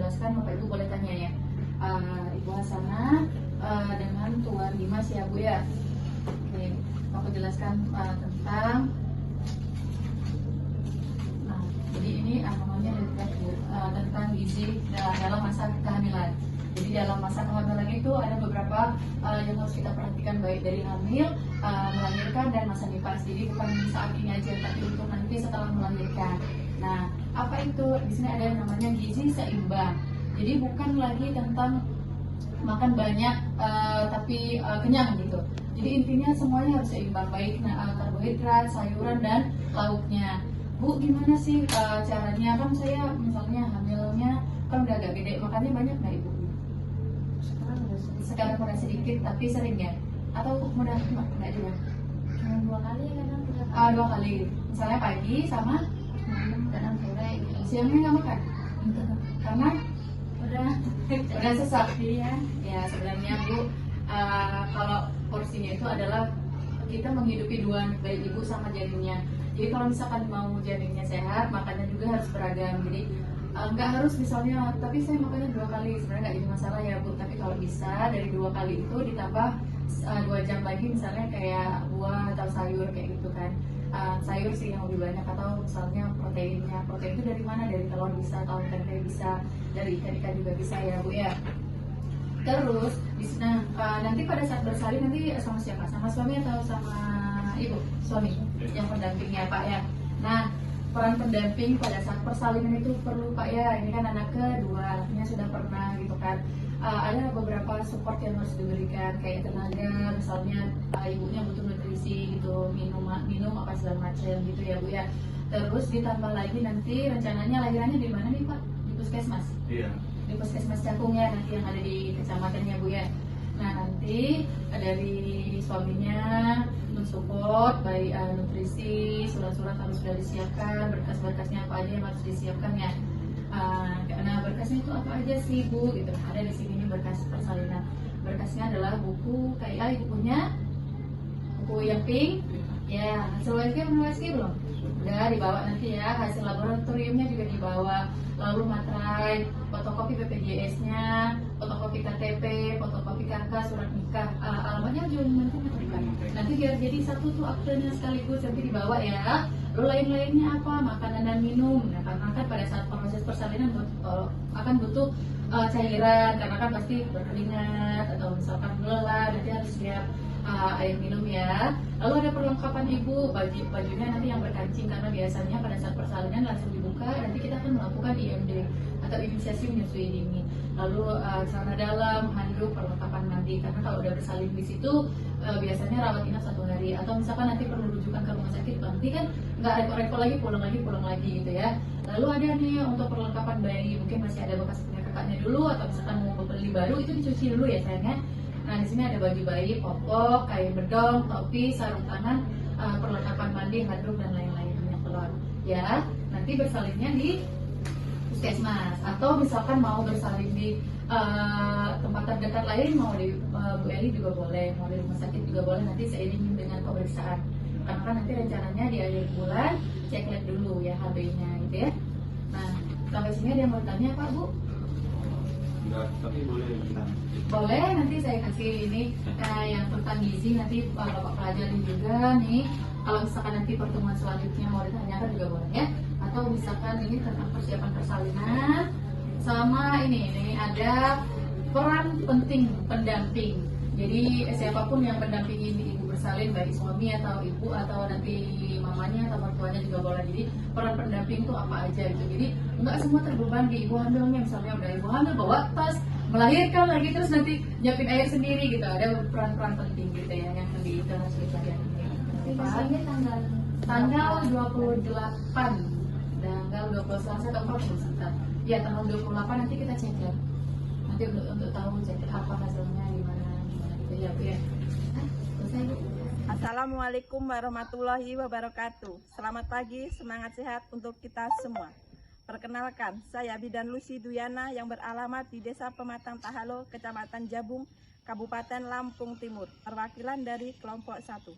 jelaskan, Bapak Ibu boleh tanya ya. Ibu Hasanah dengan Tuan Dimas ya Bu ya. Oke, aku jelaskan tentang jadi ini namanya tentang gizi dalam masa kehamilan. Jadi dalam masa kehamilan itu ada beberapa yang harus kita perhatikan, baik dari hamil, melahirkan, dan masa nifas. Jadi bukan saat ini aja, tapi untuk nanti setelah melahirkan. Nah, apa itu? Di sini ada yang namanya gizi seimbang. Jadi bukan lagi tentang makan banyak tapi kenyang gitu. Jadi intinya semuanya harus seimbang, baik karbohidrat, sayuran, dan lauknya. Bu, gimana sih caranya? Kan saya misalnya hamilnya kan udah agak gede, makannya banyak nggak Ibu? Sekarang udah sedikit, tapi sering ya? Atau mudah enggak juga? Dua kali kadang Dua kali. Misalnya pagi sama kadang sore gitu. siangnya nggak makan? Karena udah sesak. Iya. Ya sebenarnya Bu, kalau porsinya itu adalah kita menghidupi dua, baik ibu sama janinnya. Jadi kalau misalkan mau janinnya sehat, makannya juga harus beragam. Jadi nggak harus misalnya, tapi saya makannya 2 kali, sebenarnya nggak jadi masalah ya Bu. Tapi kalau bisa dari 2 kali itu ditambah 2 jam lagi, misalnya kayak buah atau sayur kayak gitu kan. Sayur sih yang lebih banyak, atau misalnya proteinnya. Protein itu dari mana? Dari telur bisa, atau tempe bisa, dari ikan-ikan juga bisa ya Bu ya. Terus, nanti pada saat bersalin nanti sama siapa? Sama suami atau sama ibu? Suami yang pendampingnya Pak ya. Nah, peran pendamping pada saat persalinan itu perlu Pak ya. Ini kan anak kedua, anaknya sudah pernah gitu kan. Ada beberapa support yang harus diberikan, kayak tenaga, misalnya ibunya butuh nutrisi gitu, minum apa segala macam gitu ya Bu ya. Terus ditambah lagi nanti rencananya lahirannya di mana nih Pak? Di puskesmas? Iya. Di puskesmas Cakung ya, nanti yang ada di kecamatannya Bu ya. Nah nanti dari suaminya mensupport baik nutrisi, surat-surat harus sudah disiapkan, berkas-berkasnya apa aja yang harus disiapkan ya. Nah berkasnya itu apa aja sih Bu? Gitu. Ada di sini nih berkas persalinan. Berkasnya adalah buku KIA, ibu punya buku yang pink. Ya, hasil USG belum? Udah dibawa nanti ya, hasil laboratoriumnya juga dibawa, lalu materai, fotokopi BPJS-nya, fotokopi KTP, fotokopi KK, surat nikah, alamatnya juga nanti berikan. Nanti biar jadi satu tuh aktenya sekaligus nanti dibawa ya. Lalu lain-lainnya apa? Makanan dan minum. Nah, karena kan pada saat proses persalinan akan butuh cairan, karena kan pasti berkeringat atau misalkan lelah, nanti harus siap air minum ya. Lalu ada perlengkapan ibu, bajunya nanti yang berkancing, karena biasanya pada saat persalinan langsung dibuka, nanti kita akan melakukan IMD atau imunisasi menyusui dini. Lalu celana dalam, handuk, perlengkapan mandi, karena kalau udah bersalin di situ biasanya rawat inap 1 hari, atau misalkan nanti perlu rujukan ke rumah sakit, nanti kan nggak repot-repot lagi, pulang lagi gitu ya. Lalu ada nih untuk perlengkapan bayi, mungkin masih ada bekas punya kakaknya dulu, atau misalkan mau beli baru itu dicuci dulu ya sayangnya. Nah, di sini ada baju bayi, popok, kain bedong, topi, sarung tangan, perlengkapan mandi, handuk, dan lain-lain, minyak telur. Ya, nanti bersalinnya di puskesmas, atau misalkan mau bersalin di tempat terdekat lain, mau di Bu Eli juga boleh, mau di rumah sakit juga boleh, nanti seiring dengan pemeriksaan. Karena kan nanti rencananya di akhir bulan cek lab dulu ya HB-nya gitu ya. Nah, sampai sini ada yang mau tanya Pak Bu? Enggak, tapi boleh bilang. Boleh, nanti saya kasih ini yang tentang gizi, nanti Bapak pelajarin juga nih. Kalau misalkan nanti pertemuan selanjutnya mau ditanyakan juga boleh ya. Atau misalkan ini tentang persiapan persalinan, sama ini ada peran penting pendamping. Jadi siapapun yang mendampingi ibu bersalin, baik suami atau ibu atau nanti mamanya atau mertuanya juga boleh. Jadi peran pendamping itu apa aja gitu. Jadi nggak semua terbeban di ibu hamilnya, misalnya udah ibu hamil bawa tas, melahirkan lagi terus nanti nyiapin air sendiri gitu. Ada peran-peran penting gitu ya yang di dalam ceritakan ini. Biasanya Tanggal 28, tanggal 20 Selasa atau 40 sebentar. Ya tanggal 28 nanti kita cek ya. Nanti untuk tahu cek apa hasilnya gimana gitu ya Bu ya. Selesai Bu. Assalamualaikum warahmatullahi wabarakatuh. Selamat pagi, semangat sehat untuk kita semua. Perkenalkan, saya Bidan Lucy Duyana yang beralamat di Desa Pematang Tahalo, Kecamatan Jabung, Kabupaten Lampung Timur, perwakilan dari kelompok 1.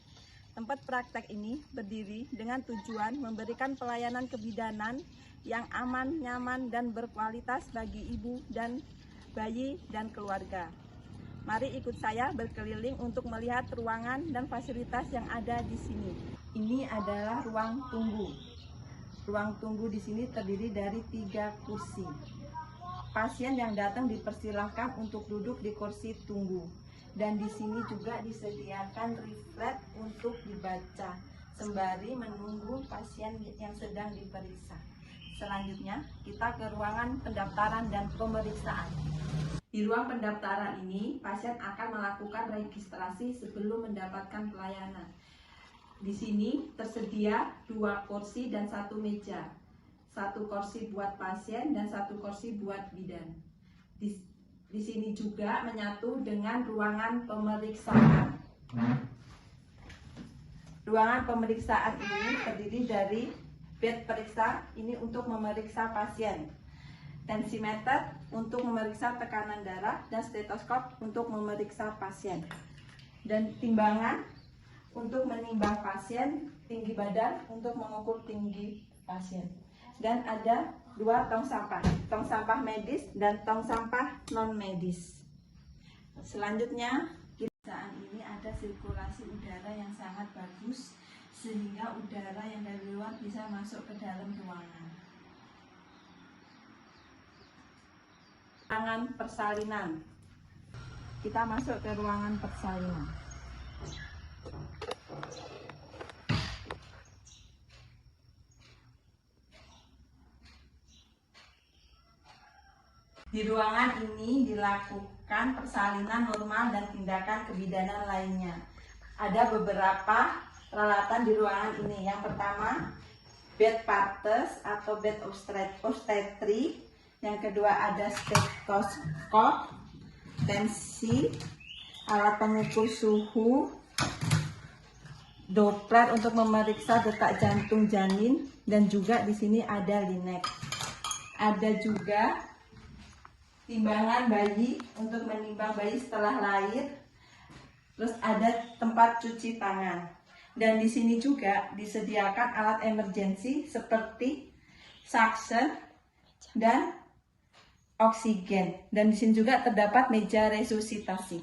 Tempat praktek ini berdiri dengan tujuan memberikan pelayanan kebidanan yang aman, nyaman, dan berkualitas bagi ibu dan bayi dan keluarga. Mari ikut saya berkeliling untuk melihat ruangan dan fasilitas yang ada di sini. Ini adalah ruang tunggu. Ruang tunggu di sini terdiri dari 3 kursi. Pasien yang datang dipersilahkan untuk duduk di kursi tunggu. Dan di sini juga disediakan leaflet untuk dibaca sembari menunggu pasien yang sedang diperiksa. Selanjutnya, kita ke ruangan pendaftaran dan pemeriksaan. Di ruang pendaftaran ini, pasien akan melakukan registrasi sebelum mendapatkan pelayanan. Di sini tersedia 2 kursi dan 1 meja. 1 kursi buat pasien dan 1 kursi buat bidan. Di sini juga menyatu dengan ruangan pemeriksaan. Ruangan pemeriksaan ini terdiri dari bed periksa, ini untuk memeriksa pasien, tensimeter untuk memeriksa tekanan darah, dan stetoskop untuk memeriksa pasien, dan timbangan untuk menimbang pasien, tinggi badan untuk mengukur tinggi pasien. Dan ada 2 tong sampah medis dan tong sampah non medis. Selanjutnya, saat ini ada sirkulasi udara yang sangat bagus sehingga udara yang dari luar bisa masuk ke dalam ruangan. Ruangan persalinan. Kita masuk ke ruangan persalinan. Di ruangan ini dilakukan persalinan normal dan tindakan kebidanan lainnya. Ada beberapa peralatan di ruangan ini. Yang pertama, bed partes atau bed obstetri. Yang kedua ada stetoskop, tensi, alat pengukur suhu, Doppler untuk memeriksa detak jantung janin, dan juga di sini ada linek. Ada juga timbangan bayi untuk menimbang bayi setelah lahir. Terus ada tempat cuci tangan. Dan di sini juga disediakan alat emergensi seperti suction dan oksigen. Dan di sini juga terdapat meja resusitasi.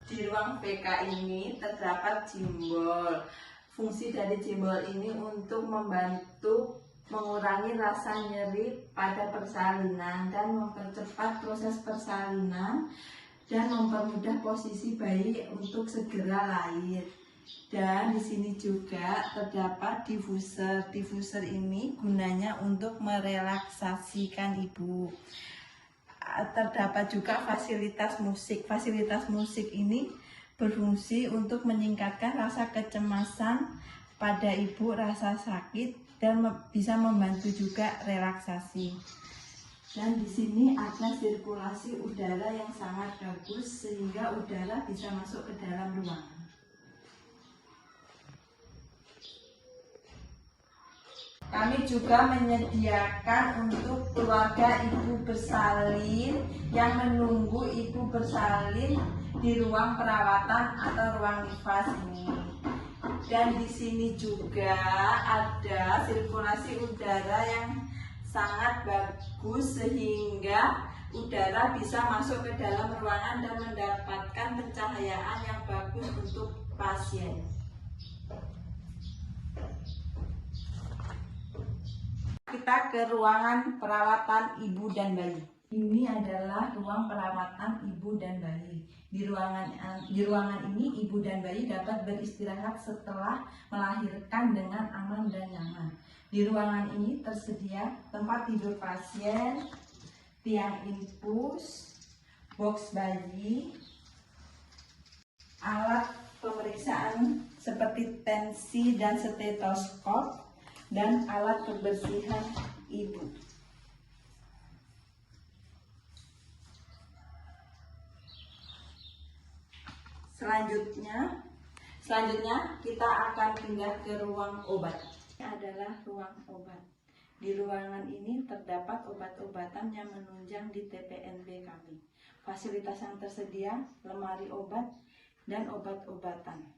Di ruang PK ini terdapat jimbol. Fungsi dari jimbol ini untuk membantu mengurangi rasa nyeri pada persalinan dan mempercepat proses persalinan dan mempermudah posisi bayi untuk segera lahir. Dan di sini juga terdapat diffuser. Diffuser ini gunanya untuk merelaksasikan ibu. Terdapat juga fasilitas musik. Fasilitas musik ini berfungsi untuk meningkatkan rasa kecemasan pada ibu, rasa sakit, dan bisa membantu juga relaksasi. Dan di sini ada sirkulasi udara yang sangat bagus sehingga udara bisa masuk ke dalam ruangan. Kami juga menyediakan untuk keluarga ibu bersalin yang menunggu ibu bersalin di ruang perawatan atau ruang nifas ini. Dan di sini juga ada sirkulasi udara yang sangat bagus sehingga udara bisa masuk ke dalam ruangan dan mendapatkan pencahayaan yang bagus untuk pasien. Kita ke ruangan perawatan ibu dan bayi. Ini adalah ruang perawatan ibu dan bayi. Di ruangan ini ibu dan bayi dapat beristirahat setelah melahirkan dengan aman dan nyaman. Di ruangan ini tersedia tempat tidur pasien, tiang infus, box bayi, alat pemeriksaan seperti tensi dan stetoskop, dan alat kebersihan ibu. Selanjutnya kita akan pindah ke ruang obat. Ini adalah ruang obat. Di ruangan ini terdapat obat-obatan yang menunjang di TPNB kami. Fasilitas yang tersedia, lemari obat dan obat-obatan.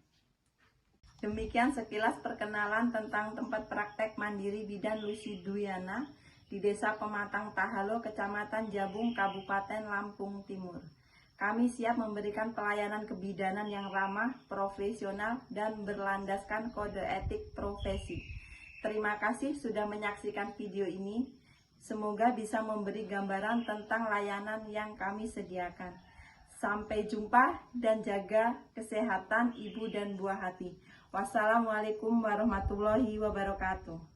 Demikian sekilas perkenalan tentang tempat praktek mandiri bidan Lucy Duyana di Desa Pematang Tahalo, Kecamatan Jabung, Kabupaten Lampung Timur. Kami siap memberikan pelayanan kebidanan yang ramah, profesional, dan berlandaskan kode etik profesi. Terima kasih sudah menyaksikan video ini. Semoga bisa memberi gambaran tentang layanan yang kami sediakan. Sampai jumpa dan jaga kesehatan ibu dan buah hati. Wassalamualaikum warahmatullahi wabarakatuh.